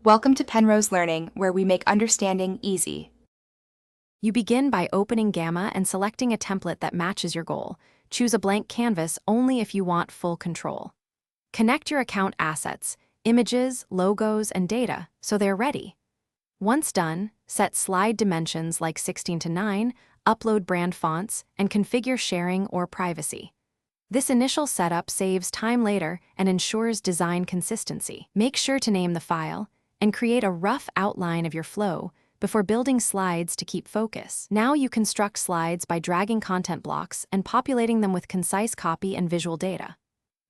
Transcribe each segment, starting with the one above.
Welcome to Penrose Learning, where we make understanding easy. You begin by opening Gamma and selecting a template that matches your goal. Choose a blank canvas only if you want full control. Connect your account assets, images, logos, and data so they're ready. Once done, set slide dimensions like 16:9, upload brand fonts, and configure sharing or privacy. This initial setup saves time later and ensures design consistency. Make sure to name the file and create a rough outline of your flow before building slides to keep focus. Now you construct slides by dragging content blocks and populating them with concise copy and visual data.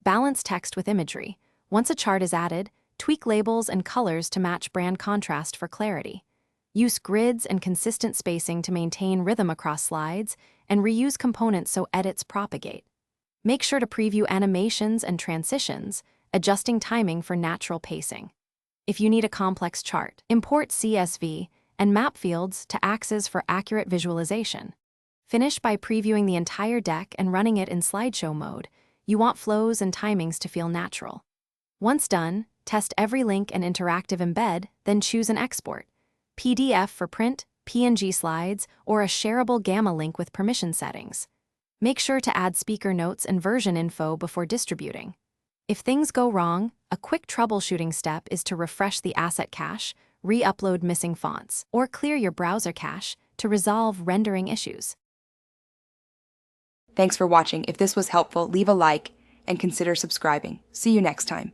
Balance text with imagery. Once a chart is added, tweak labels and colors to match brand contrast for clarity. Use grids and consistent spacing to maintain rhythm across slides, and reuse components so edits propagate. Make sure to preview animations and transitions, adjusting timing for natural pacing. If you need a complex chart, import CSV and map fields to axes for accurate visualization. Finish by previewing the entire deck and running it in slideshow mode. You want flows and timings to feel natural. Once done, test every link and interactive embed, then choose an export. PDF for print, PNG slides, or a shareable Gamma link with permission settings. Make sure to add speaker notes and version info before distributing. If things go wrong, a quick troubleshooting step is to refresh the asset cache, re-upload missing fonts, or clear your browser cache to resolve rendering issues. Thanks for watching. If this was helpful, leave a like and consider subscribing. See you next time.